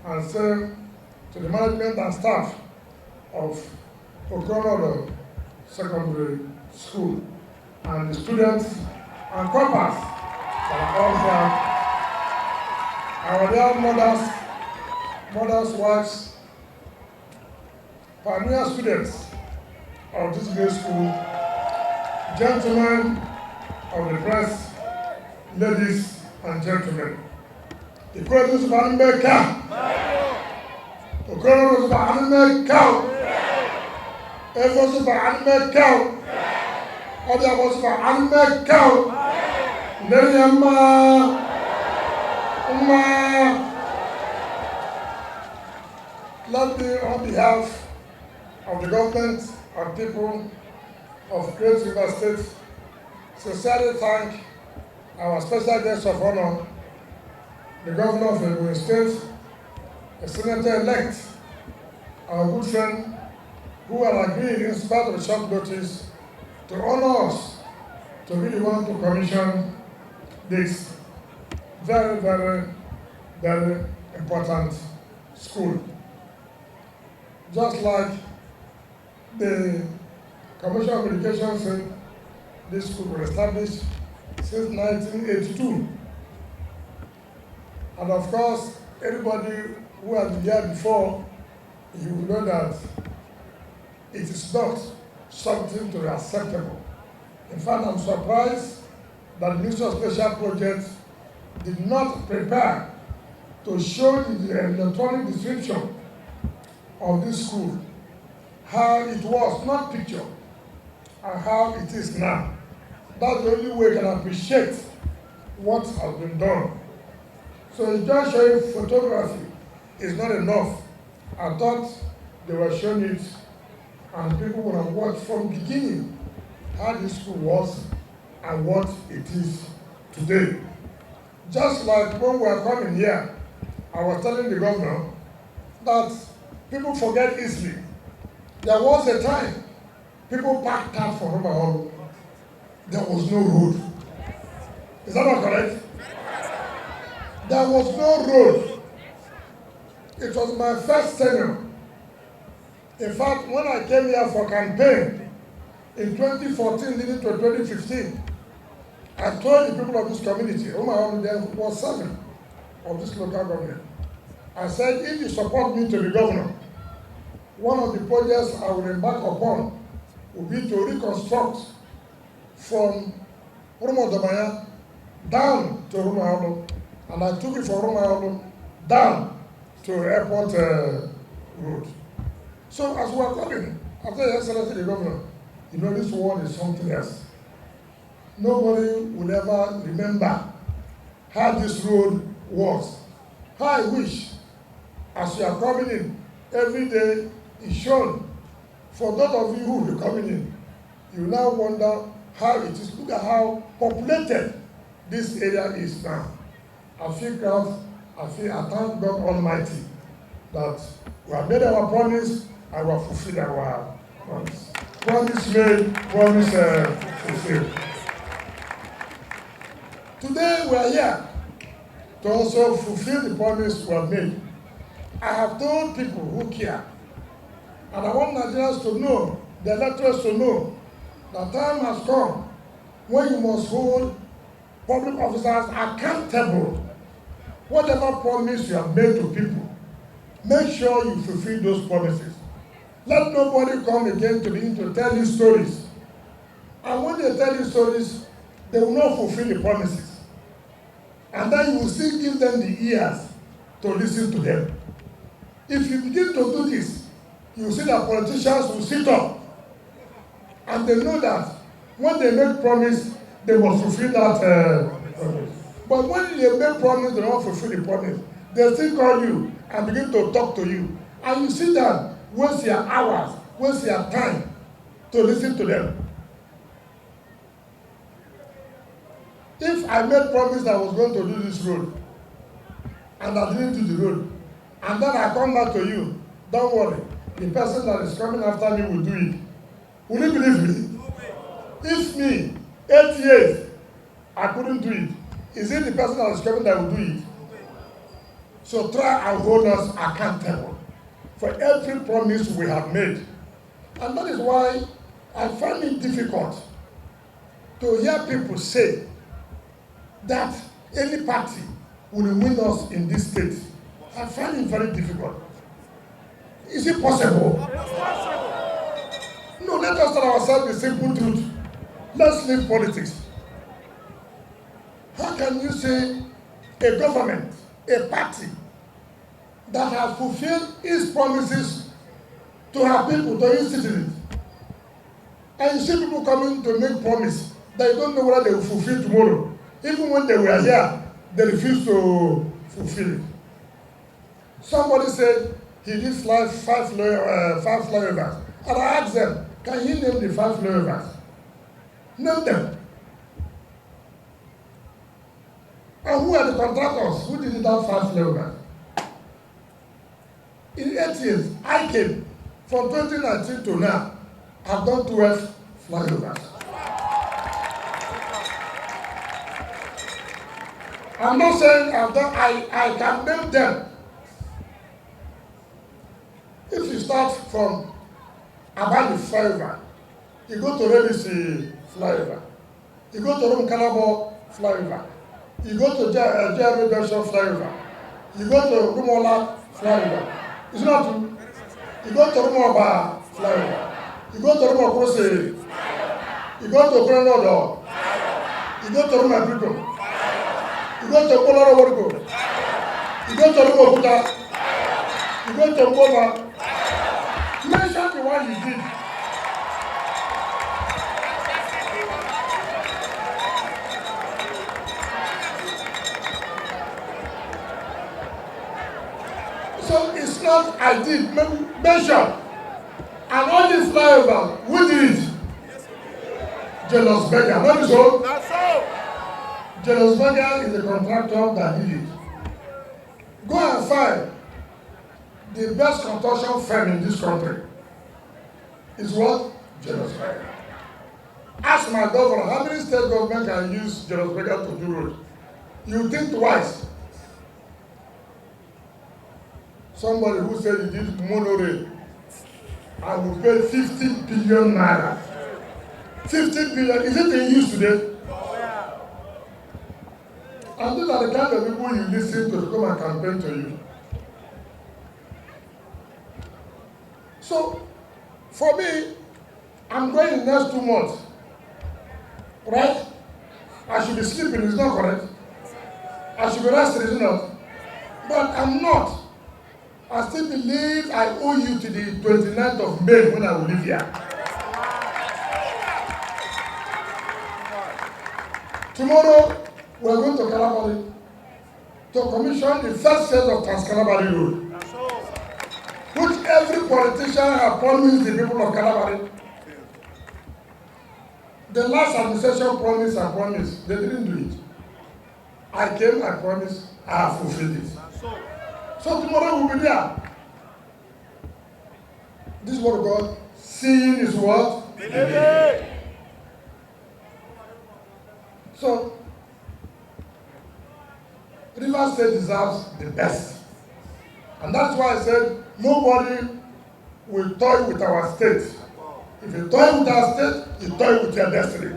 and say to the management and staff of Okonodo Secondary School and the students and corpers that are all here, our dear mothers, wives, pioneer students of this great school, gentlemen of the press, ladies and gentlemen. The greatest of America. The greatest of America. Efforts of America. Other was for America. Neriama. Let me, on behalf of the government and people of Great River State, sincerely thank our special guest of honor, the governor of Wike State, the senator-elect, our good friend, who had agreed in spite of short notice to honor us, to really want to commission this very, very, very important school. Just like the Commission of Education said, this school was established since 1982. And of course, everybody who has been here before, you will know that it is not something to be acceptable. In fact, I'm surprised that the Ministry of Special Projects did not prepare to show the electronic description of this school, how it was, not picture, and how it is now. That's the only way we can appreciate what has been done. So just showing photography is not enough. I thought they were showing it and people would have watched from the beginning how this school was and what it is today. Just like when we were coming here, I was telling the governor that people forget easily. There was a time people packed out for Roma. There was no road. Is that not correct? There was no road. It was my first tenure. In fact, when I came here for campaign in 2014 leading to 2015, I told the people of this community, there was 7 of this local government. I said, if you support me to be governor, one of the projects I will embark upon will be to reconstruct from Romodobaya down to Romaholo, and I took it from Romaholo down to Airport Road. So as we are coming, after Your Excellency the Governor, you know this world is something else. Nobody will ever remember how this road was. How I wish, as you are coming in, every day is shown. For those of you who will be coming in, you now wonder how it is. Look at how populated this area is now. I feel proud, I thank God Almighty that we have made our promise and we have fulfilled our promise. Promise made, promise fulfilled. Today we are here to also fulfill the promise we have made. I have told people who care, and I want Nigerians to know, the electors to know, that time has come when you must hold public officers accountable. Whatever promise you have made to people, make sure you fulfill those promises. Let nobody come again to begin to tell you stories. And when they tell you stories, they will not fulfill the promises. And then you will still give them the ears to listen to them. If you begin to do this, you will see that politicians will sit up and they know that when they make promise, they must fulfill that promise. But when they make promise, they don't fulfill the promise. They still call you and begin to talk to you. And you see that waste your hours, waste your time to listen to them. If I made promise that I was going to do this road, and I didn't do the road, and then I come back to you, don't worry, the person that is coming after me will do it. Will you believe me? If me, 8 years, I couldn't do it, is it the person that is coming that will do it? So try and hold us accountable for every promise we have made. And that is why I find it difficult to hear people say that any party will win us in this state. I find it very difficult. Is it possible? No, let us tell ourselves the simple truth. Let's leave politics. How can you say a government, a party, that has fulfilled its promises to her people, to its citizens, and you see people coming to make promise that you don't know whether they will fulfill tomorrow. Even when they were here, they refused to fulfill it. Somebody said he did five flyovers. And I asked them, can you name the 5 flyovers? Name them. And who are the contractors who did that 5 flyovers? In 8 years, I came from 2019 to now. I've done 12 flyovers. I'm not saying I've done, I can name them. If you start from Abali flyover, you go to Relisi flyover, you go to Rum Calabo flyover, you go to Jerry Redemption flyover, you go to Rumola flyover. It's not true. You go to Rumoba flyover, you go to Rumokrose, you go to Grenodo, you go to Rumabrico, you go to Polaro Worgo, you go to Rumokuta, you go to Mboma. Mention the one you did. So it's not I did. Mention. And all these flyovers, who did it? Jealous Beggar. Not this one. That's so. Jealous Beggar is the contractor that did it. Go and find the best construction firm in this country. Is what? Jealous Beggar. Ask my governor, how many state government can use Jealous Beggar to do road? You think twice. Somebody who said he did monorail and will pay 50 billion naira. 50 billion, is it in use today? And these are the kind of people you listen to come and campaign to you. So, for me, I'm going in the next 2 months. Right? I should be sleeping, is not correct. I should be resting, is not. But I'm not. I still believe I owe you to the 29th of May when I will leave here. Tomorrow, we're going to Calabari to commission the first phase of Trans-Calabari Road, which every politician has promised the people of Calabari. The last administration promised and promised. They didn't do it. I came, I promised, I have fulfilled it. So tomorrow we'll be there. This word of God, seeing is what? Believing. So, Rivers State deserves the best. And that's why I said, nobody will toy with our state. If you toy with our state, you toy with your destiny.